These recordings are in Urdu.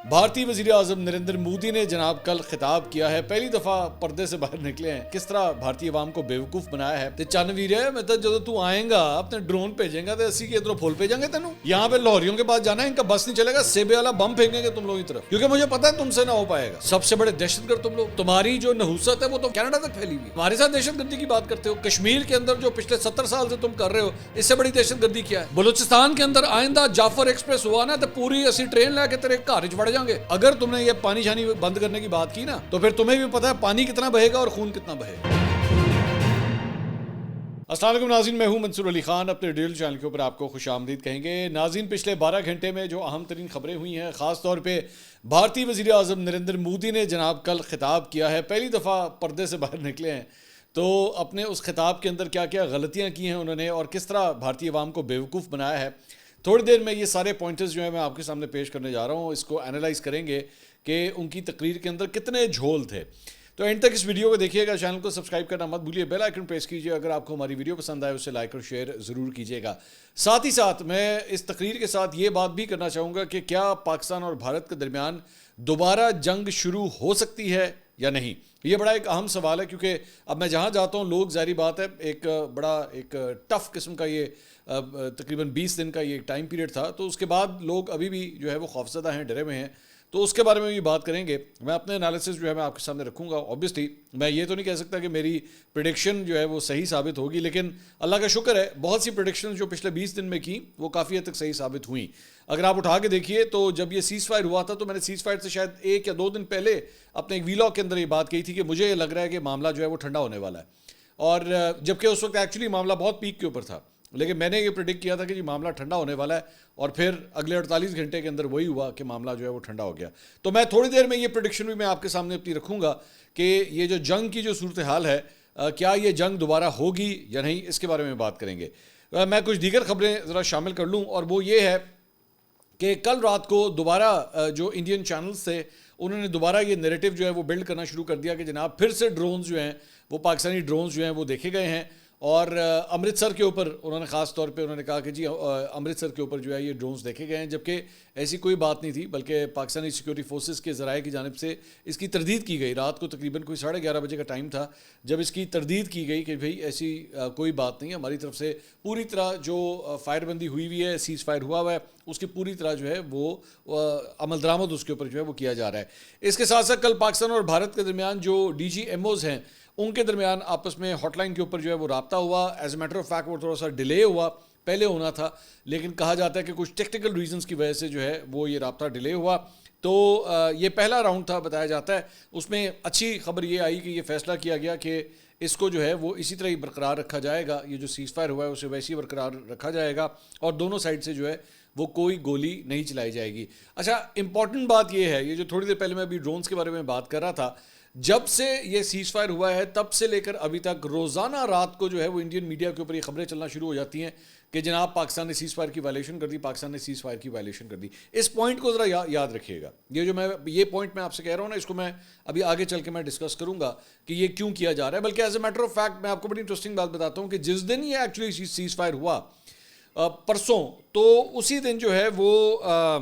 بھارتی وزیر اعظم نریندر مودی نے جناب کل خطاب کیا ہے. پہلی دفعہ پردے سے باہر نکلے ہیں. کس طرح بھارتی عوام کو بیوقوف بنایا ہے. تے چن ویرے مطلب جب تو آئیں گا اپنے ڈرون بھیجیں گا تو اسی کے ادھر پھول بھیجیں گے تینوں. یہاں پہ لاہوریوں کے پاس جانا ہے, ان کا بس نہیں چلے گا, سیبے والا بم پھینکیں گے تم لوگوں کی طرف, کیونکہ مجھے پتا ہے تم سے نہ ہو پائے گا. سب سے بڑے دہشت گرد تم لوگ. تمہاری جو نحوست ہے وہ تو کینیڈا تک پھیلی ہوئی. ہمارے ساتھ دہشت گردی کی بات کرتے ہو. کشمیر کے اندر جو پچھلے 70 سال سے تم کر رہے ہو, اس سے بڑی دہشت گردی کیا ہے. بلوچستان کے اندر آئندہ جعفر ایکسپریس ہوا نا تو پوری اسی ٹرین لے کے تیرے گھر وڑ جائیں گے. اگر تم نے یہ پانی چھانی بند کرنے کی بات کی نا تو پھر تمہیں بھی پتا ہے پانی کتنا بہے گا اور خون کتنا بہے گا. السلام علیکم ناظرین, میں ہوں منصور علی خان. اپنے ڈیل چینل کے اوپر آپ کو خوش آمدید کہیں گے. ناظرین, پچھلے 12 گھنٹے میں جو اہم ترین خبریں ہوئی ہیں, خاص طور پہ بھارتی وزیر اعظم نریندر مودی نے جناب کل خطاب کیا ہے. پہلی دفعہ پردے سے باہر نکلے ہیں تو اپنے اس خطاب کے اندر کیا کیا غلطیاں کی ہیں انہوں نے اور کس طرح بھارتی عوام کو بیوقوف بنایا ہے. تھوڑی دیر میں یہ سارے پوائنٹرز جو ہیں میں آپ کے سامنے پیش کرنے جا رہا ہوں. اس کو انالائز کریں گے کہ ان کی تقریر کے اندر کتنے جھول تھے. تو اینڈ تک اس ویڈیو کو دیکھیے گا. چینل کو سبسکرائب کرنا مت بھولیے, بیل آئیکن پریس کیجیے. اگر آپ کو ہماری ویڈیو پسند آئے اسے لائک اور شیئر ضرور کیجیے گا. ساتھ ہی ساتھ میں اس تقریر کے ساتھ یہ بات بھی کرنا چاہوں گا کہ کیا پاکستان اور بھارت کے درمیان دوبارہ جنگ شروع ہو سکتی ہے یا نہیں. یہ بڑا ایک اہم سوال ہے, کیونکہ اب میں جہاں جاتا ہوں لوگ, ظاہری بات ہے, ایک ٹف قسم کا یہ تقریباً 20 دن کا یہ ایک ٹائم پیریڈ تھا, تو اس کے بعد لوگ ابھی بھی جو ہے وہ خوفزدہ ہیں, ڈرے ہوئے ہیں. تو اس کے بارے میں بھی بات کریں گے. میں اپنے انالیسس جو ہے میں آپ کے سامنے رکھوں گا. اوبیسلی میں یہ تو نہیں کہہ سکتا کہ میری پریڈکشن جو ہے وہ صحیح ثابت ہوگی, لیکن اللہ کا شکر ہے بہت سی پریڈکشن جو پچھلے 20 دن میں کی وہ کافی حد تک صحیح ثابت ہوئیں. اگر آپ اٹھا کے دیکھیے تو جب یہ سیز فائر ہوا تھا تو میں نے سیز فائر سے شاید 1 یا 2 دن پہلے اپنے ایک ویلاگ کے اندر یہ بات کہی تھی کہ مجھے یہ لگ رہا ہے کہ معاملہ جو ہے وہ ٹھنڈا ہونے والا ہے, اور جبکہ اس وقت ایکچولی معاملہ بہت پیک کے اوپر تھا. لیکن میں نے یہ پریڈکٹ کیا تھا کہ جی معاملہ ٹھنڈا ہونے والا ہے, اور پھر اگلے 48 گھنٹے کے اندر وہی ہوا کہ معاملہ جو ہے وہ ٹھنڈا ہو گیا. تو میں تھوڑی دیر میں یہ پریڈکشن بھی میں آپ کے سامنے اپنی رکھوں گا کہ یہ جو جنگ کی جو صورتحال ہے, کیا یہ جنگ دوبارہ ہوگی یا نہیں, اس کے بارے میں بات کریں گے. میں کچھ دیگر خبریں ذرا شامل کر لوں, اور وہ یہ ہے کہ کل رات کو دوبارہ جو انڈین چینلز تھے انہوں نے دوبارہ یہ نیریٹو جو ہے وہ بلڈ کرنا شروع کر دیا کہ جناب پھر سے ڈرونز جو ہیں وہ پاکستانی ڈرونز جو ہیں وہ دیکھے گئے ہیں. اور امرتسر کے اوپر انہوں نے خاص طور پہ انہوں نے کہا کہ جی امرتسر کے اوپر جو ہے یہ ڈرونز دیکھے گئے ہیں, جبکہ ایسی کوئی بات نہیں تھی, بلکہ پاکستانی سیکورٹی فورسز کے ذرائع کی جانب سے اس کی تردید کی گئی. رات کو تقریباً کوئی 11:30 بجے کا ٹائم تھا جب اس کی تردید کی گئی کہ بھئی ایسی کوئی بات نہیں ہے, ہماری طرف سے پوری طرح جو فائر بندی ہوئی ہے, سیز فائر ہوا ہے, اس کی پوری طرح جو ہے وہ عمل درآمد اس کے اوپر جو ہے وہ کیا جا رہا ہے. اس کے ساتھ ساتھ کل پاکستان اور بھارت کے درمیان جو ڈی جی ایم اوز ہیں ان کے درمیان آپس میں ہاٹ لائن کے اوپر جو ہے وہ رابطہ ہوا. As a matter of fact وہ تھوڑا سا ڈیلے ہوا, پہلے ہونا تھا, لیکن کہا جاتا ہے کہ کچھ ٹیکنیکل ریزنز کی وجہ سے جو ہے وہ یہ رابطہ ڈیلے ہوا. تو یہ پہلا راؤنڈ تھا بتایا جاتا ہے. اس میں اچھی خبر یہ آئی کہ یہ فیصلہ کیا گیا کہ اس کو جو ہے وہ اسی طرح ہی برقرار رکھا جائے گا, یہ جو سیز فائر ہوا ہے اسے ویسے ہی برقرار رکھا جائے گا, اور دونوں سائڈ سے جو ہے وہ کوئی گولی نہیں چلائی جائے گی. اچھا, امپورٹنٹ بات یہ ہے, یہ جو تھوڑی دیر پہلے میں ابھی ڈرونز کے بارے میں بات کر رہا تھا, جب سے یہ سیز فائر ہوا ہے تب سے لے کر ابھی تک روزانہ رات کو جو ہے وہ انڈین میڈیا کے اوپر یہ خبریں چلنا شروع ہو جاتی ہیں کہ جناب پاکستان نے سیز فائر کی وائلیشن کر دی, پاکستان نے سیز فائر کی وائلیشن کر دی. اس پوائنٹ کو ذرا یاد رکھیے گا. یہ پوائنٹ میں آپ سے کہہ رہا ہوں نا, اس کو میں ابھی آگے چل کے میں ڈسکس کروں گا کہ یہ کیوں کیا جا رہا ہے. بلکہ as a matter of fact میں آپ کو بڑی انٹرسٹنگ بات بتاتا ہوں کہ جس دن یہ ایکچولی سیز فائر ہوا پرسوں, تو اسی دن جو ہے وہ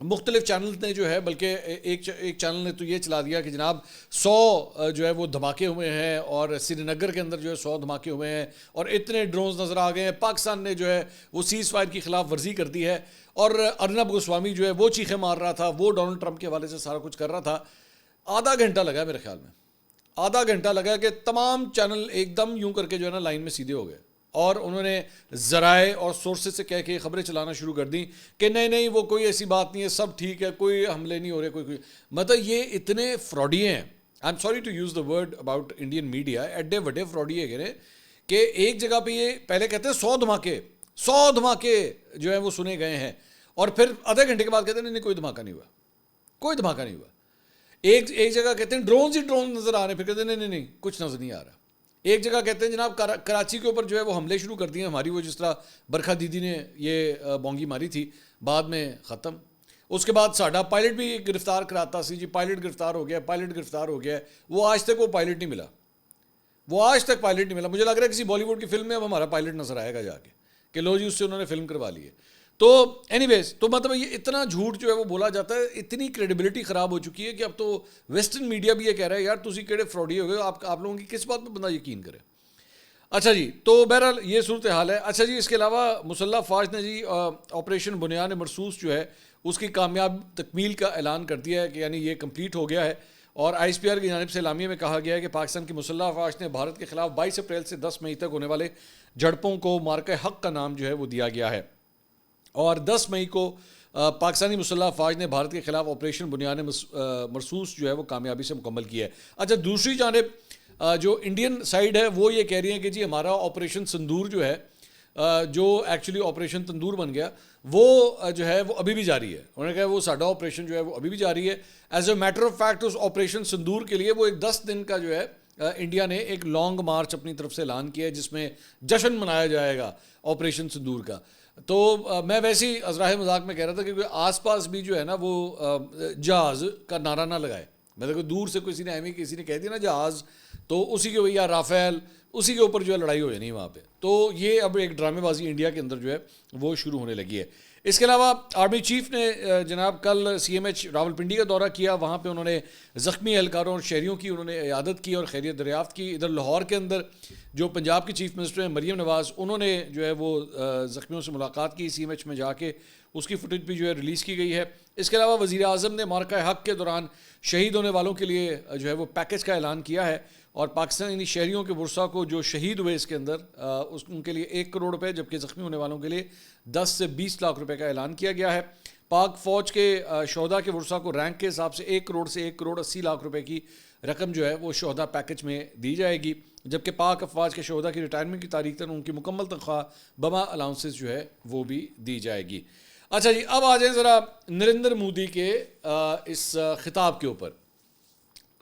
مختلف چینلز نے جو ہے, بلکہ ایک چینل نے تو یہ چلا دیا کہ جناب 100 جو ہے وہ دھماکے ہوئے ہیں, اور سری نگر کے اندر جو ہے 100 دھماکے ہوئے ہیں, اور اتنے ڈرونز نظر آ گئے ہیں. پاکستان نے جو ہے وہ سیز فائر کی خلاف ورزی کر دی ہے, اور ارنب گوسوامی جو ہے وہ چیخیں مار رہا تھا, وہ ڈونلڈ ٹرمپ کے حوالے سے سارا کچھ کر رہا تھا. آدھا گھنٹہ لگا میرے خیال میں, آدھا گھنٹہ لگا کہ تمام چینل ایک دم یوں کر کے جو ہے نا لائن میں سیدھے ہو گئے, اور انہوں نے ذرائع اور سورسز سے کہہ کے خبریں چلانا شروع کر دیں کہ نہیں وہ کوئی ایسی بات نہیں ہے, سب ٹھیک ہے, کوئی حملے نہیں ہو رہے, کوئی مطلب یہ اتنے فراڈی ہیں. I am sorry to use the word about Indian media, ایڈے وڈے فراڈی ہے کہ ایک جگہ پہ یہ پہلے کہتے ہیں 100 دھماکے جو ہیں وہ سنے گئے ہیں, اور پھر آدھے گھنٹے کے بعد کہتے ہیں نہیں کوئی دھماکہ نہیں ہوا, کوئی دھماکہ نہیں ہوا. ایک جگہ کہتے ہیں ڈرونز ہی ڈرونز نظر آ رہے ہیں, پھر کہتے ہیں نہیں کچھ نظر نہیں آ رہا. ایک جگہ کہتے ہیں جناب کراچی کے اوپر جو ہے وہ حملے شروع کر دیے ہماری, وہ جس طرح برکھا دیدی نے یہ بونگی ماری تھی, بعد میں ختم. اس کے بعد ساڈا پائلٹ بھی گرفتار کراتا سی, جی پائلٹ گرفتار ہو گیا, وہ آج تک وہ پائلٹ نہیں ملا, مجھے لگ رہا ہے کسی بالی ووڈ کی فلم میں اب ہمارا پائلٹ نظر آئے گا جا کے کہ لو جی اس سے انہوں نے فلم کروا لی ہے. تو اینی ویز تو مطلب یہ اتنا جھوٹ جو ہے وہ بولا جاتا ہے, اتنی کریڈیبلٹی خراب ہو چکی ہے کہ اب تو ویسٹرن میڈیا بھی یہ کہہ رہا ہے یار تسی کیڑے فراڈی ہو گئے, آپ لوگوں کی کس بات پہ بندہ یقین کرے. اچھا جی, تو بہرحال یہ صورتحال ہے. اچھا جی, اس کے علاوہ مسلح افواج نے جی آپریشن بنیان مرصوص جو ہے اس کی کامیاب تکمیل کا اعلان کر دیا ہے کہ یعنی یہ کمپلیٹ ہو گیا ہے, اور آئی ایس پی آر کی جانب سے اعلامیے میں کہا گیا ہے کہ پاکستان کی مسلح افواج نے بھارت کے خلاف 22 اپریل سے 10 مئی تک ہونے والے جھڑپوں کو مارکہ حق کا نام جو ہے وہ دیا گیا ہے, اور 10 مئی کو پاکستانی مسلح افواج نے بھارت کے خلاف آپریشن بنیان مرصوص جو ہے وہ کامیابی سے مکمل کیا ہے. اچھا, دوسری جانب جو انڈین سائیڈ ہے وہ یہ کہہ رہی ہے کہ جی ہمارا آپریشن سندور جو ہے, جو ایکچولی آپریشن تندور بن گیا, وہ جو ہے وہ ابھی بھی جاری ہے. انہوں نے کہا وہ ساڈا آپریشن جو ہے وہ ابھی بھی جاری ہے. As a matter of fact اس آپریشن سندور کے لیے وہ ایک 10 دن کا جو ہے انڈیا نے ایک لانگ مارچ اپنی طرف سے اعلان کیا ہے جس میں جشن منایا جائے گا آپریشن سندور کا. تو میں ویسے ہی ازراہ مذاق میں کہہ رہا تھا کہ آس پاس بھی جو ہے نا وہ جہاز کا نعرہ نہ لگائے, مطلب کہ دور سے کسی نے کسی نے کہہ دیا نا جہاز, تو اسی کے یا رافیل اسی کے اوپر جو ہے لڑائی ہو جانی وہاں پہ. تو یہ اب ایک ڈرامے بازی انڈیا کے اندر جو ہے وہ شروع ہونے لگی ہے. اس کے علاوہ آرمی چیف نے جناب کل سی ایم ایچ راولپنڈی کا دورہ کیا, وہاں پہ انہوں نے زخمی اہلکاروں اور شہریوں کی انہوں نے عیادت کی اور خیریت دریافت کی. ادھر لاہور کے اندر جو پنجاب کی چیف منسٹر ہیں مریم نواز, انہوں نے جو ہے وہ زخمیوں سے ملاقات کی سی ایم ایچ میں جا کے, اس کی فوٹیج بھی جو ہے ریلیز کی گئی ہے. اس کے علاوہ وزیر اعظم نے مارکہ حق کے دوران شہید ہونے والوں کے لیے جو ہے وہ پیکج کا اعلان کیا ہے, اور پاکستانی شہریوں کے ورثاء کو جو شہید ہوئے اس کے اندر ان کے لیے 1 کروڑ روپے, جبکہ زخمی ہونے والوں کے لیے 10 سے 20 لاکھ روپے کا اعلان کیا گیا ہے. پاک فوج کے شہداء کے ورثاء کو رینک کے حساب سے 1 کروڑ سے 1 کروڑ 80 لاکھ روپے کی رقم جو ہے وہ شہداء پیکج میں دی جائے گی, جبکہ پاک افواج کے شہداء کی ریٹائرمنٹ کی تاریخ تک ان کی مکمل تنخواہ بما الاؤنسز جو ہے وہ بھی دی جائے گی. اچھا جی, اب آ جائیں ذرا نریندر مودی کے اس خطاب کے اوپر.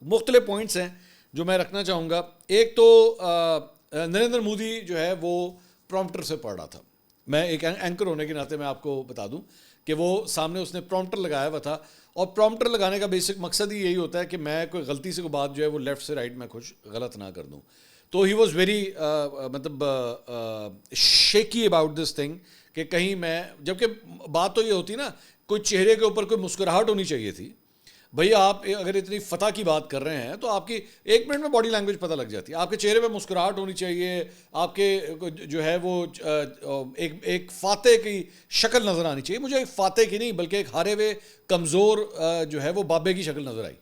مختلف پوائنٹس ہیں جو میں رکھنا چاہوں گا. ایک تو نریندر مودی جو ہے وہ پرومپٹر سے پڑھ رہا تھا. میں ایک اینکر ہونے کے ناطے میں آپ کو بتا دوں کہ وہ سامنے اس نے پرومپٹر لگایا ہوا تھا, اور پرومپٹر لگانے کا بیسک مقصد ہی یہی ہوتا ہے کہ میں کوئی غلطی سے کوئی بات جو ہے وہ لیفٹ سے رائٹ میں کچھ غلط نہ کر دوں. تو ہی واز ویری مطلب شیکی اباؤٹ دس تھنگ کہ کہیں میں, جبکہ بات تو یہ ہوتی نا کوئی چہرے کے اوپر کوئی مسکراہٹ ہونی چاہیے تھی. بھئی آپ اگر اتنی فتح کی بات کر رہے ہیں تو آپ کی 1 منٹ میں باڈی لینگویج پتہ لگ جاتی ہے, آپ کے چہرے پہ مسکراہٹ ہونی چاہیے, آپ کے جو ہے وہ ایک فاتح کی شکل نظر آنی چاہیے. مجھے ایک فاتح کی نہیں بلکہ ایک ہارے ہوئے کمزور جو ہے وہ بابے کی شکل نظر آئی,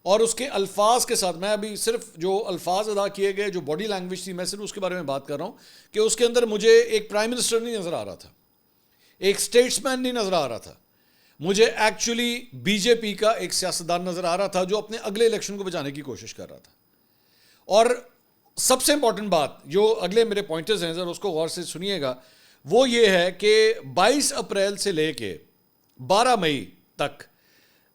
اور اس کے الفاظ کے ساتھ میں ابھی صرف جو الفاظ ادا کیے گئے, جو باڈی لینگویج تھی, میں صرف اس کے بارے میں بات کر رہا ہوں کہ اس کے اندر مجھے ایک پرائم منسٹر نہیں نظر آ رہا تھا, ایک اسٹیٹس مین نہیں نظر آ رہا تھا, مجھے ایکچولی بی جے پی کا ایک سیاستدان نظر آ رہا تھا جو اپنے اگلے الیکشن کو بچانے کی کوشش کر رہا تھا. اور سب سے امپورٹنٹ بات جو اگلے میرے پوائنٹرز ہیں ذرا اس کو غور سے سنیے گا, وہ یہ ہے کہ 22 اپریل سے لے کے 12 مئی تک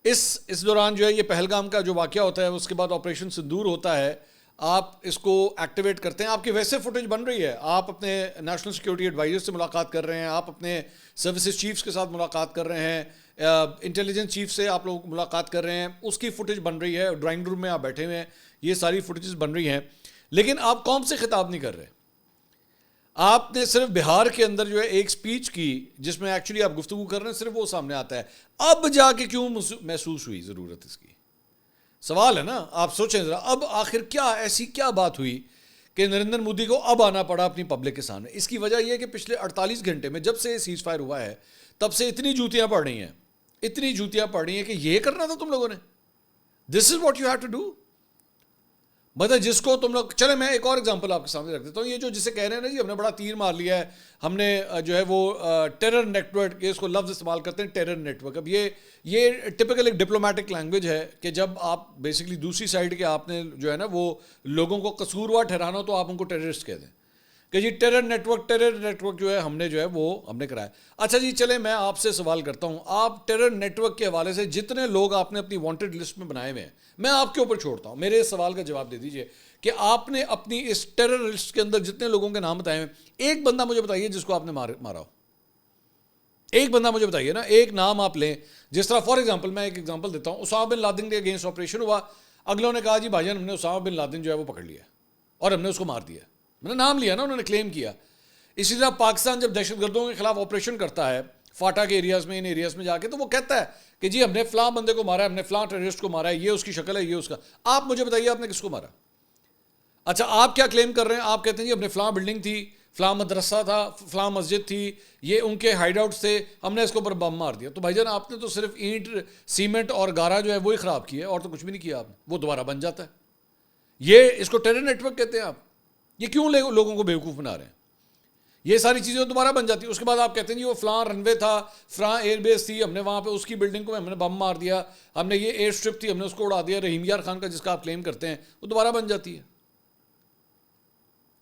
اس دوران جو ہے یہ پہلگام کا جو واقعہ ہوتا ہے, اس کے بعد آپریشن سندور ہوتا ہے, آپ اس کو ایکٹیویٹ کرتے ہیں, آپ کی ویسے فوٹیج بن رہی ہے, آپ اپنے نیشنل سیکیورٹی ایڈوائزر سے ملاقات کر رہے ہیں, آپ اپنے سروسز چیفز کے ساتھ ملاقات کر رہے ہیں, انٹیلیجنس چیف سے آپ لوگ ملاقات کر رہے ہیں, اس کی فوٹیج بن رہی ہے, ڈرائنگ روم میں آپ بیٹھے ہوئے ہیں, یہ ساری فوٹیجز بن رہی ہیں. لیکن آپ قوم سے خطاب نہیں کر رہے. آپ نے صرف بہار کے اندر جو ہے ایک سپیچ کی جس میں ایکچولی آپ گفتگو کر رہے ہیں, صرف وہ سامنے آتا ہے. اب جا کے کیوں محسوس ہوئی ضرورت اس کی؟ سوال ہے نا, آپ سوچیں ذرا, اب آخر کیا ایسی کیا بات ہوئی کہ نریندر مودی کو اب آنا پڑا اپنی پبلک کے سامنے؟ اس کی وجہ یہ ہے کہ پچھلے 48 گھنٹے میں جب سے سیز فائر ہوا ہے تب سے اتنی جوتیاں پڑ رہی ہیں, اتنی جوتیاں پڑ رہی ہیں کہ یہ کرنا تھا تم لوگوں نے. This is what you have to do. مطلب جس کو تم لوگ, چلے میں ایک اور ایگزامپل آپ کے سامنے رکھ دیتا ہوں. یہ جو جسے کہہ رہے ہیں نا جی ہم نے بڑا تیر مار لیا ہے, ہم نے جو ہے وہ ٹیرر نیٹ ورک, اس کو لفظ استعمال کرتے ہیں ٹیرر نیٹ ورک. اب یہ ٹپکل ایک ڈپلومیٹک لینگویج ہے کہ جب آپ بیسکلی دوسری سائڈ کے آپ نے جو ہے نا وہ لوگوں کو قصوروار ٹھہرانا ہو تو آپ ان کو ٹیررسٹ کہہ دیں کہ جی ٹیرر نیٹ ورک جو ہے ہم نے کرایا. اچھا جی چلے میں آپ سے سوال کرتا ہوں, آپ ٹیرر نیٹ ورک کے حوالے سے جتنے لوگ آپ نے اپنی وانٹڈ لسٹ میں بنائے ہوئے ہیں, میں آپ کے اوپر چھوڑتا ہوں, میرے اس سوال کا جواب دے دیجئے کہ آپ نے اپنی اس ٹیرر لسٹ کے اندر جتنے لوگوں کے نام بتائے ہیں, ایک بندہ مجھے بتائیے جس کو آپ نے مارا ہو. ایک بندہ مجھے بتائیے نا, ایک نام آپ لیں. جس طرح فار ایگزامپل میں ایک ایگزامپل دیتا ہوں, اسامہ بن لادن کے اگینسٹ آپریشن ہوا, اگلوں نے کہا جی بھائی جان ہم نے اسامہ بن لادن جو ہے وہ پکڑ لیا اور ہم نے اس کو مار دیا. میں نے نام لیا نا, انہوں نے کلیم کیا. اسی طرح پاکستان جب دہشت گردوں کے خلاف آپریشن کرتا ہے فاٹا کے ایریاز میں، ان ایریاز میں جا کے، تو وہ کہتا ہے کہ جی ہم نے فلاں بندے کو مارا ہے، ہم نے فلاں ٹیررسٹ کو مارا ہے، یہ اس کی شکل ہے، یہ اس کا. آپ مجھے بتائیے آپ نے کس کو مارا؟ اچھا آپ کیا کلیم کر رہے ہیں؟ آپ کہتے ہیں جی ہم نے فلاں بلڈنگ تھی، فلاں مدرسہ تھا، فلاں مسجد تھی، یہ ان کے ہائیڈ آؤٹس تھے، ہم نے اس کے اوپر بم مار دیا. تو بھائی جان آپ نے تو صرف اینٹ، سیمنٹ اور گارا جو ہے وہی خراب کیا ہے، اور تو کچھ بھی نہیں کیا آپ نے. وہ دوبارہ بن جاتا ہے. یہ اس کو ٹیرر نیٹ ورک کہتے ہیں. آپ یہ کیوں لوگوں کو بیوقوف بنا رہے ہیں؟ یہ ساری چیزیں دوبارہ بن جاتی ہیں. اس کے بعد آپ کہتے ہیں جی وہ فلاں رن وے تھا، فلاں ایئر بیس تھی، ہم نے وہاں پہ اس کی بلڈنگ کو ہم نے بم مار دیا، ہم نے یہ ایئر اسٹرپ تھی ہم نے اس کو اڑا دیا. رحیم یار خان کا جس کا آپ کلیم کرتے ہیں وہ دوبارہ بن جاتی ہے.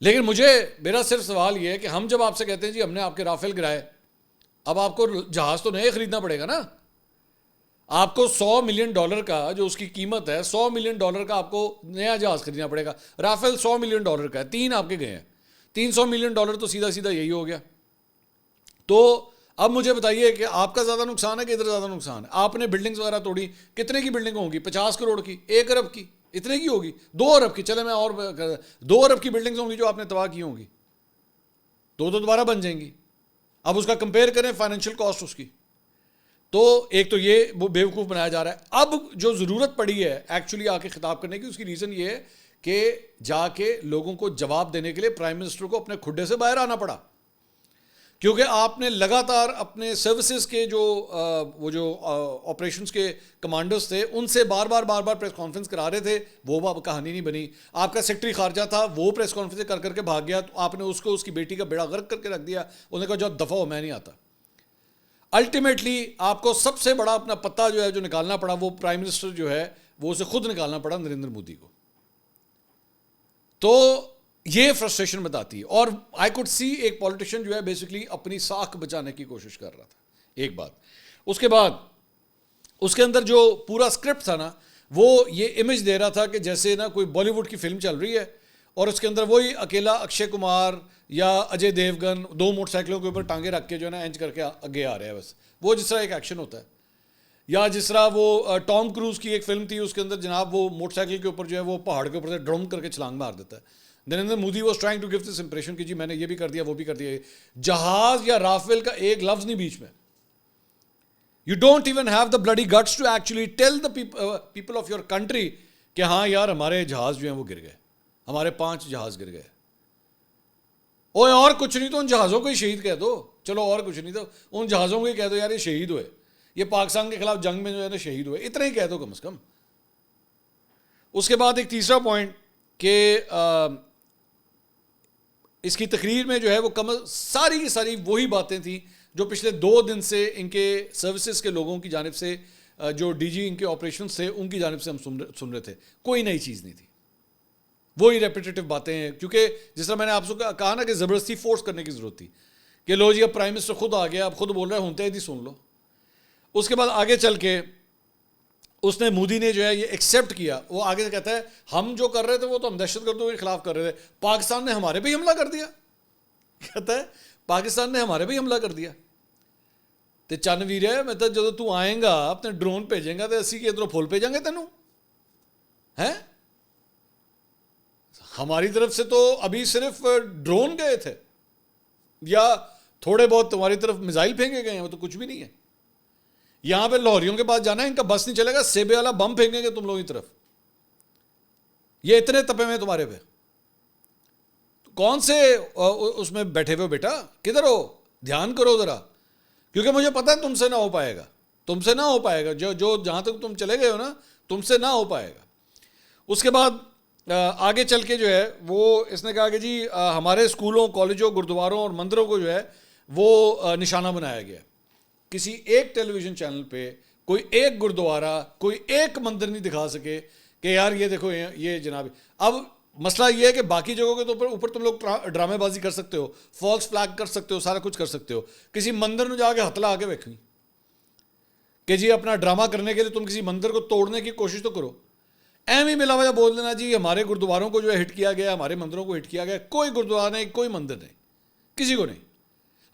لیکن میرا صرف سوال یہ ہے کہ ہم جب آپ سے کہتے ہیں جی ہم نے آپ کے رافیل گرائے، اب آپ کو جہاز تو نئے خریدنا پڑے گا نا. آپ کو $100 ملین کا جو اس کی قیمت ہے، $100 ملین کا آپ کو نیا جہاز خریدنا پڑے گا. رافیل $100 ملین کا ہے، 3 آپ کے گئے ہیں، $300 ملین تو سیدھا سیدھا یہی ہو گیا. تو اب مجھے بتائیے کہ آپ کا زیادہ نقصان ہے کہ ادھر زیادہ نقصان ہے؟ آپ نے بلڈنگز وغیرہ توڑی، کتنے کی بلڈنگ ہوں گی؟ 50 کروڑ کی، 1 ارب کی، اتنے کی ہوگی، 2 ارب کی. چلے میں اور 2 ارب کی بلڈنگز ہوں گی جو آپ نے تباہ کی ہوں گی، تو دوبارہ بن جائیں گی. اب اس کا کمپیئر کریں فائنینشیل کاسٹ اس کی. تو ایک تو یہ وہ بیوقوف بنایا جا رہا ہے. اب جو ضرورت پڑی ہے ایکچولی آ کے خطاب کرنے کی، اس کی ریزن یہ ہے کہ جا کے لوگوں کو جواب دینے کے لیے پرائم منسٹر کو اپنے کھڈے سے باہر آنا پڑا. کیونکہ آپ نے لگاتار اپنے سروسز کے وہ جو آپریشنز کے کمانڈرز تھے ان سے بار بار پریس کانفرنس کرا رہے تھے، وہ کہانی نہیں بنی. آپ کا سیکرٹری خارجہ تھا، وہ پریس کانفرنس کر کے بھاگ گیا، تو آپ نے اس کو اس کی بیٹی کا بیڑا غرق کر کے رکھ دیا. انہوں نے کہا جو دفعہ ہو میں نہیں آتا. الٹیمیٹلی آپ کو سب سے بڑا اپنا پتہ جو ہے جو نکالنا پڑا، وہ پرائم منسٹر جو ہے وہ اسے خود نکالنا پڑا، نریندر مودی کو. تو یہ فرسٹریشن بتاتی ہے. اور آئی کوڈ سی ایک پولیٹیشین جو ہے بیسکلی اپنی ساکھ بچانے کی کوشش کر رہا تھا. ایک بات. اس کے بعد اس کے اندر جو پورا اسکرپٹ تھا نا، وہ یہ امیج دے رہا تھا کہ جیسے نا کوئی بالی ووڈ کی فلم چل رہی ہے اور اس کے اندر وہی اکیلا اکشے کمار یا اجے دیوگن 2 موٹر سائیکلوں کے اوپر ٹانگیں رکھ کے جو ہے نا اینچ کر کے آگے آ رہے ہیں. بس وہ جس طرح ایک ایکشن ہوتا ہے، یا جس طرح وہ ٹام کروز کی ایک فلم تھی، اس کے اندر جناب وہ موٹر سائیکل کے اوپر جو ہے وہ پہاڑ کے اوپر سے ڈرون کر کے چھلانگ مار دیتا ہے. Narendra Modi was trying to give this impression کہ جی میں نے یہ بھی کر دیا وہ بھی کر دیا. جہاز یا رافیل کا ایک لفظ نہیں بیچ میں. You don't even have the bloody guts to actually tell the people of your country کہ ہاں یار ہمارے جہاز جو ہیں وہ گر گئے، ہمارے 5 جہاز گر گئے. اوے اور کچھ نہیں تو ان جہازوں کو ہی شہید کہہ دو. چلو اور کچھ نہیں تو ان جہازوں کو ہی کہہ دو یار یہ شہید ہوئے، یہ پاکستان کے خلاف جنگ میں جو ہے نا شہید ہوئے، اتنا ہی کہہ دو کم از کم. اس کے بعد ایک تیسرا پوائنٹ کہ اس کی تقریر میں جو ہے وہ ساری کی ساری وہی باتیں تھیں جو پچھلے 2 دن سے ان کے سروسز کے لوگوں کی جانب سے، جو ڈی جی ان کے آپریشنز تھے ان کی جانب سے ہم سن رہے تھے. کوئی نئی چیز نہیں تھی، وہی ریپیٹیٹو باتیں ہیں. کیونکہ جس طرح میں نے آپ سے کہا نا کہ زبردستی فورس کرنے کی ضرورت تھی کہ لو جی اب پرائم منسٹر خود آ گیا، اب خود بول رہا ہے، ہونتے ہی سن لو. اس کے بعد آگے چل کے اس نے مودی نے جو ہے یہ ایکسیپٹ کیا. وہ آگے سے کہتا ہے ہم جو کر رہے تھے وہ تو ہم دہشت گردوں کے خلاف کر رہے تھے، پاکستان نے ہمارے پہ ہی حملہ کر دیا. کہتا ہے پاکستان نے ہمارے پہ ہی حملہ کر دیا. تو چن ویر ہے مطلب جب تو آئیں گا اپنے ڈرون بھیجیں گا تو اسی کے ادھر پھول بھیجیں گے تینوں ہیں. ہماری طرف سے تو ابھی صرف ڈرون گئے تھے یا تھوڑے بہت تمہاری طرف میزائل پھینکے گئے ہیں، وہ تو کچھ بھی نہیں ہے. یہاں پہ لاہوریوں کے پاس جانا ہے، ان کا بس نہیں چلے گا، سیبے والا بم پھینکیں گے تم لوگوں کی طرف. یہ اتنے تپے ہوئے تمہارے پہ. کون سے اس میں بیٹھے ہوئے بیٹا، کدھر ہو؟ دھیان کرو ذرا، کیونکہ مجھے پتا ہے تم سے نہ ہو پائے گا، تم سے نہ ہو پائے گا. جو جہاں تک تم چلے گئے ہو نا تم سے نہ ہو پائے گا. اس کے بعد آگے چل کے جو ہے وہ اس نے کہا کہ جی ہمارے اسکولوں، کالجوں، گردواروں اور مندروں کو جو ہے وہ نشانہ بنایا گیا. کسی ایک ٹیلی ویژن چینل پہ کوئی ایک گردوارہ، کوئی ایک مندر نہیں دکھا سکے کہ یار یہ دیکھو یہ جناب. اب مسئلہ یہ ہے کہ باقی جگہوں کے تو اوپر تم لوگ ڈرامے بازی کر سکتے ہو، فالس فلیگ کر سکتے ہو، سارا کچھ کر سکتے ہو. کسی مندر میں جا کے ہتھلا آ کے بیٹھیں کہ جی اپنا ڈرامہ کرنے کے لیے تم کسی مندر کو توڑنے کی کوشش تو کرو. ایم ہی ملا وجہ بول دینا جی ہمارے گردواروں کو جو ہے ہٹ کیا گیا، ہمارے مندروں کو ہٹ کیا گیا. کوئی گردوارہ نہیں، کوئی مندر نہیں، کسی کو نہیں.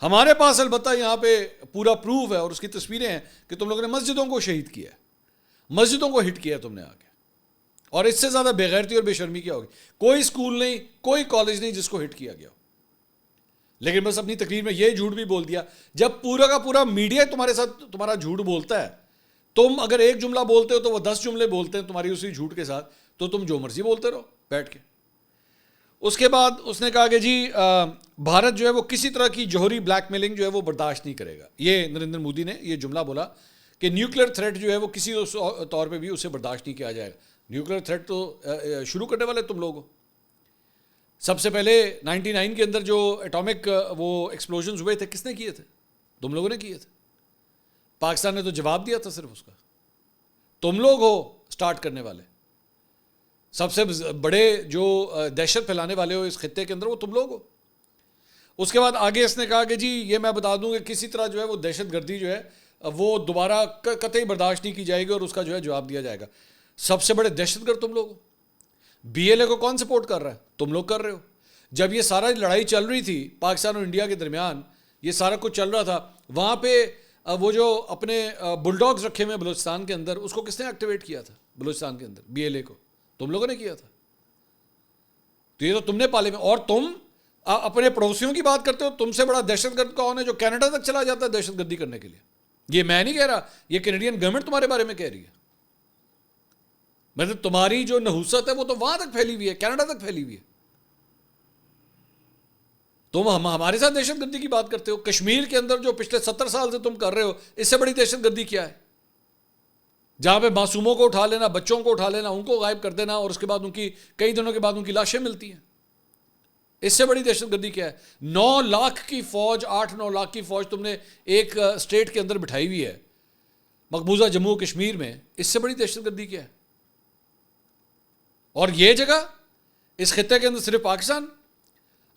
ہمارے پاس البتہ یہاں پہ پورا پروف ہے اور اس کی تصویریں ہیں کہ تم لوگوں نے مسجدوں کو شہید کیا ہے، مسجدوں کو ہٹ کیا ہے تم نے آ کے. اور اس سے زیادہ بے غیرتی اور بے شرمی کیا ہوگی؟ کوئی اسکول نہیں، کوئی کالج نہیں جس کو ہٹ کیا گیا ہو. لیکن بس اپنی تقریر میں یہ جھوٹ بھی بول دیا. جب پورا کا پورا میڈیا تمہارے ساتھ تمہارا جھوٹ بولتا ہے, تم اگر ایک جملہ بولتے ہو تو وہ 10 جملے بولتے ہیں تمہاری اسی جھوٹ کے ساتھ, تو تم جو مرضی بولتے رہو بیٹھ کے. اس کے بعد اس نے کہا کہ جی بھارت جو ہے وہ کسی طرح کی جوہری بلیک میلنگ جو ہے وہ برداشت نہیں کرے گا. یہ نریندر مودی نے یہ جملہ بولا کہ نیوکلیر تھریٹ جو ہے وہ کسی طور پہ بھی اسے برداشت نہیں کیا جائے گا. نیوکلیر تھریٹ تو شروع کرنے والے تم لوگ ہو. سب سے پہلے 99 کے اندر جو ایٹامک وہ ایکسپلوژنز ہوئے تھے کس نے کیے تھے؟ تم لوگوں نے کیے تھے. پاکستان نے تو جواب دیا تھا صرف اس کا. تم لوگ ہو سٹارٹ کرنے والے. سب سے بڑے جو دہشت پھیلانے والے ہو اس خطے کے اندر وہ تم لوگ ہو. اس کے بعد آگے اس نے کہا کہ جی یہ میں بتا دوں کہ کسی طرح جو ہے وہ دہشت گردی جو ہے وہ دوبارہ قطعی برداشت نہیں کی جائے گی اور اس کا جو ہے جواب دیا جائے گا. سب سے بڑے دہشت گرد تم لوگ ہو. بی ایل اے کو کون سپورٹ کر رہا ہے؟ تم لوگ کر رہے ہو. جب یہ سارا لڑائی چل رہی تھی پاکستان اور انڈیا کے درمیان, یہ سارا کچھ چل رہا تھا, وہاں پہ وہ جو اپنے بلڈاگز رکھے ہوئے بلوچستان کے اندر, اس کو کس نے ایکٹیویٹ کیا تھا بلوچستان کے اندر؟ بی ایل اے کو تم لوگوں نے کیا تھا. تو یہ تو تم نے پالے میں. اور تم اپنے پڑوسیوں کی بات کرتے ہو. تم سے بڑا دہشت گرد کون ہے جو کینیڈا تک چلا جاتا ہے دہشت گردی کرنے کے لیے؟ یہ میں نہیں کہہ رہا, یہ کینیڈین گورنمنٹ تمہارے بارے میں کہہ رہی ہے. مطلب تمہاری جو نحوست ہے وہ تو وہاں تک پھیلی ہوئی ہے, کینیڈا تک پھیلی ہوئی ہے. تم ہمارے ساتھ دہشت گردی کی بات کرتے ہو. کشمیر کے اندر جو پچھلے 70 سال سے تم کر رہے ہو, اس سے بڑی دہشت گردی کیا ہے؟ جہاں پہ معصوموں کو اٹھا لینا, بچوں کو اٹھا لینا, ان کو غائب کر دینا, اور اس کے بعد ان کی کئی دنوں کے بعد ان کی لاشیں ملتی ہیں. اس سے بڑی دہشت گردی کیا ہے؟ 9 لاکھ کی فوج, 8-9 لاکھ کی فوج تم نے ایک اسٹیٹ کے اندر بٹھائی ہوئی ہے, مقبوضہ جموں کشمیر میں. اس سے بڑی دہشت گردی کیا ہے؟ اور یہ جگہ اس خطے کے اندر صرف پاکستان.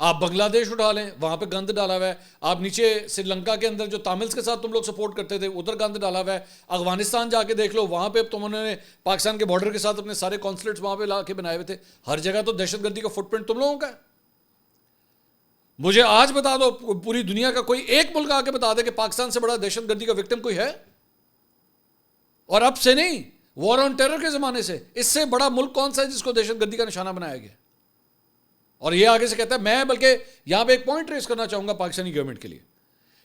آپ بنگلہ دیش اٹھا لیں, وہاں پہ گند ڈالا ہوا ہے. آپ نیچے سری لنکا کے اندر جو تاملز کے ساتھ تم لوگ سپورٹ کرتے تھے, ادھر گند ڈالا ہوا ہے. افغانستان جا کے دیکھ لو, وہاں پہ تم نے پاکستان کے بارڈر کے ساتھ اپنے سارے کانسولیٹس وہاں پہ لا کے بنائے ہوئے تھے. ہر جگہ تو دہشت گردی کا فٹ پرنٹ تم لوگوں کا ہے. مجھے آج بتا دو, پوری دنیا کا کوئی ایک ملک آ کے بتا دے کہ پاکستان سے بڑا دہشت گردی کا وکٹم کوئی ہے. اور اب سے نہیں, وار آن ٹیرر کے زمانے سے. اس سے بڑا ملک کون سا ہے جس کو دہشت گردی کا نشانہ بنایا گیا؟ اور یہ آگے سے کہتا ہے, میں بلکہ یہاں پہ ایک پوائنٹ ریز کرنا چاہوں گا پاکستانی گورنمنٹ کے لیے.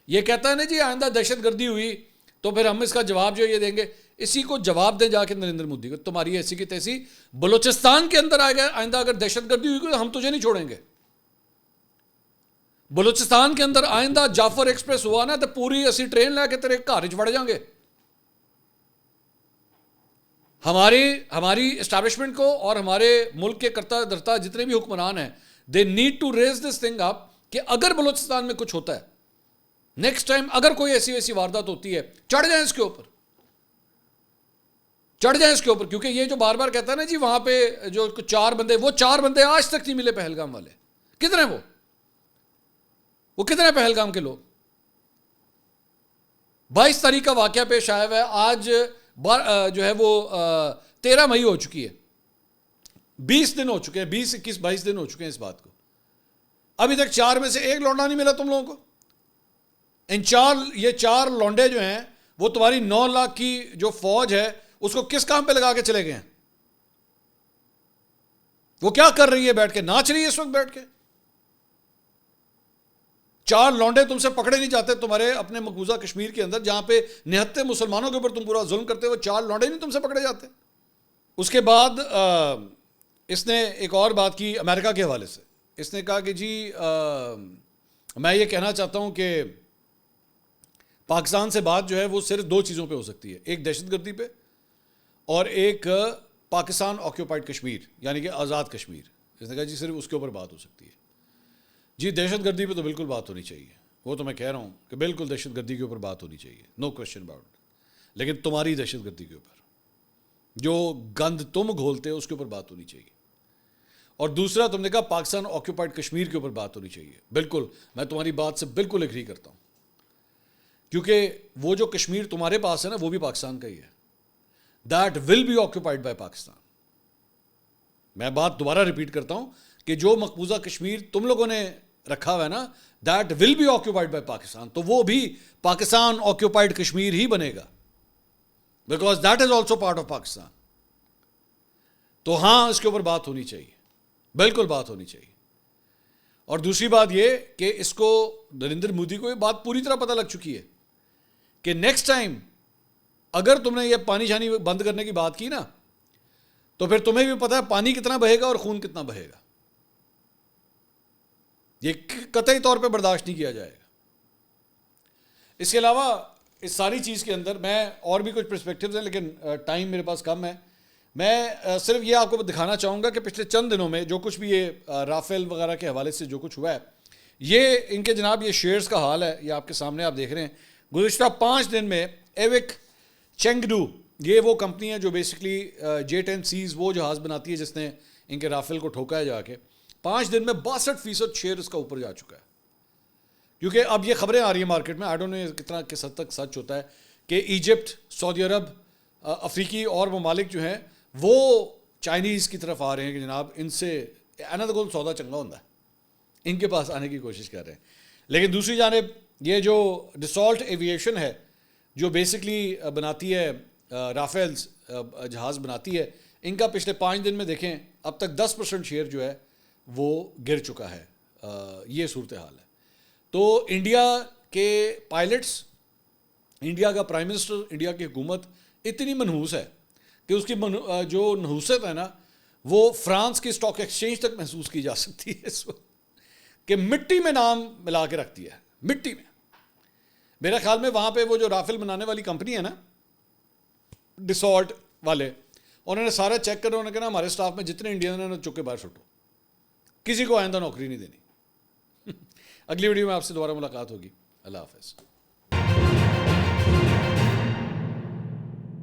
یہ کہتا ہے نا جی آئندہ دہشت گردی ہوئی تو پھر ہم اس کا جواب جو یہ دیں گے. اسی کو جواب دیں جا کے نریندر مودی کو, تمہاری ایسی کی تیسی بلوچستان کے اندر آئے گا آئندہ اگر دہشت گردی ہوئی تو ہم تجھے نہیں چھوڑیں گے. بلوچستان کے اندر آئندہ جعفر ایکسپریس ہوا نا تو پوری اسی ٹرین لے کے تیرے گھر چ وڑ جائیں گے. ہماری اسٹیبلشمنٹ کو اور ہمارے ملک کے کرتا دھرتا جتنے بھی حکمران ہیں, they need to raise this thing up کہ اگر بلوچستان میں کچھ ہوتا ہے نیکسٹ ٹائم, اگر کوئی ایسی ویسی واردات ہوتی ہے, چڑھ جائیں اس کے اوپر, چڑھ جائیں اس کے اوپر. کیونکہ یہ جو بار بار کہتا ہے نا جی وہاں پہ جو 4 بندے, وہ 4 بندے آج تک نہیں ملے پہلگام والے. کتنے وہ کتنے پہلگام کے لوگ؟ 22 تاریخ کا واقعہ پیش آیا ہوا ہے. آج جو ہے وہ 13 مئی ہو چکی ہے, 20 دن ہو چکے ہیں, 20, 21, 22 دن ہو چکے ہیں اس بات کو. ابھی تک 4 میں سے ایک لونڈا نہیں ملا تم لوگوں کو. یہ 4 لونڈے جو ہیں وہ تمہاری 9 لاکھ کی جو فوج ہے اس کو کس کام پہ لگا کے چلے گئے ہیں؟ وہ کیا کر رہی ہے بیٹھ کے؟ ناچ رہی ہے اس وقت بیٹھ کے. 4 لونڈے تم سے پکڑے نہیں جاتے تمہارے اپنے مقبوضہ کشمیر کے اندر, جہاں پہ نہتے مسلمانوں کے اوپر تم پورا ظلم کرتے ہو. 4 لونڈے نہیں تم سے پکڑے جاتے. اس کے بعد اس نے ایک اور بات کی امریکہ کے حوالے سے. اس نے کہا کہ جی میں یہ کہنا چاہتا ہوں کہ پاکستان سے بات جو ہے وہ صرف 2 چیزوں پہ ہو سکتی ہے, ایک دہشت گردی پہ اور ایک پاکستان آکیوپائڈ کشمیر یعنی کہ آزاد کشمیر. اس نے کہا جی صرف اس کے اوپر بات ہو سکتی ہے. جی دہشت گردی پہ تو بالکل بات ہونی چاہیے, وہ تو میں کہہ رہا ہوں کہ بالکل دہشت گردی کے اوپر بات ہونی چاہیے, نو کوشچن اباؤٹ. لیکن تمہاری دہشت گردی کے اوپر جو گند تم گھولتے ہو اس کے اوپر بات ہونی چاہیے. اور دوسرا تم نے کہا پاکستان آکیوپائڈ کشمیر کے اوپر بات ہونی چاہیے. بالکل میں تمہاری بات سے بالکل ایگری کرتا ہوں, کیونکہ وہ جو کشمیر تمہارے پاس ہے نا وہ بھی پاکستان کا ہی ہے. That will be occupied by Pakistan. میں بات دوبارہ ریپیٹ کرتا ہوں کہ جو مقبوضہ کشمیر تم لوگوں نے رکھا ہوا ہے نا, that will be occupied by Pakistan, تو وہ بھی پاکستان آکیوپائڈ کشمیر ہی بنے گا, because that is also part of Pakistan. تو ہاں اس کے اوپر بات ہونی چاہیے, بالکل بات ہونی چاہیے. اور دوسری بات یہ کہ اس کو نریندر مودی کو یہ بات پوری طرح پتہ لگ چکی ہے کہ نیکسٹ ٹائم اگر تم نے یہ پانی شانی بند کرنے کی بات کی نا تو پھر تمہیں بھی پتہ ہے پانی کتنا بہے گا اور خون کتنا بہے گا. یہ قطعی طور پہ برداشت نہیں کیا جائے گا. اس کے علاوہ اس ساری چیز کے اندر میں اور بھی کچھ پرسپیکٹیوز ہیں لیکن ٹائم میرے پاس کم ہے. میں صرف یہ آپ کو دکھانا چاہوں گا کہ پچھلے چند دنوں میں جو کچھ بھی یہ رافیل وغیرہ کے حوالے سے جو کچھ ہوا ہے یہ ان کے جناب یہ شیئرز کا حال ہے. یہ آپ کے سامنے آپ دیکھ رہے ہیں. گزشتہ 5 دن میں ایوک چینگڈو یہ وہ کمپنی ہے جو بیسکلی J-10Cs وہ جہاز بناتی ہے جس نے ان کے رافیل کو ٹھوکا ہے جا کے. 5 دن میں 62% شیئر اس کا اوپر جا چکا ہے. کیونکہ اب یہ خبریں آ رہی ہیں مارکیٹ میں, آئی ڈونٹ نو کتنا کس حد تک سچ ہوتا ہے, کہ ایجپٹ, سعودی عرب, افریقی اور ممالک جو ہیں وہ چائنیز کی طرف آ رہے ہیں کہ جناب ان سے اینا دا کول سودا چنگا ہوتا ہے, ان کے پاس آنے کی کوشش کر رہے ہیں. لیکن دوسری جانب یہ جو ڈسالٹ ایویشن ہے جو بیسکلی بناتی ہے رافیلز جہاز بناتی ہے, ان کا پچھلے 5 دن میں دیکھیں اب تک 10% شیئر جو ہے وہ گر چکا ہے. یہ صورتحال ہے. تو انڈیا کے پائلٹس, انڈیا کا پرائم منسٹر, انڈیا کی حکومت اتنی منحوس ہے کہ اس کی جو نحوست ہے نا وہ فرانس کی اسٹاک ایکسچینج تک محسوس کی جا سکتی ہے اس وقت, کہ مٹی میں نام ملا کے رکھتی ہے, مٹی میں. میرے خیال میں وہاں پہ وہ جو رافیل بنانے والی کمپنی ہے نا ڈسالٹ والے, انہوں نے سارا چیک کر انہوں نے کہا ہمارے اسٹاف میں جتنے انڈین ہیں چک کے باہر سٹو, کسی کو آئندہ نوکری نہیں دینی. اگلی ویڈیو میں آپ سے دوبارہ ملاقات ہوگی. اللہ حافظ.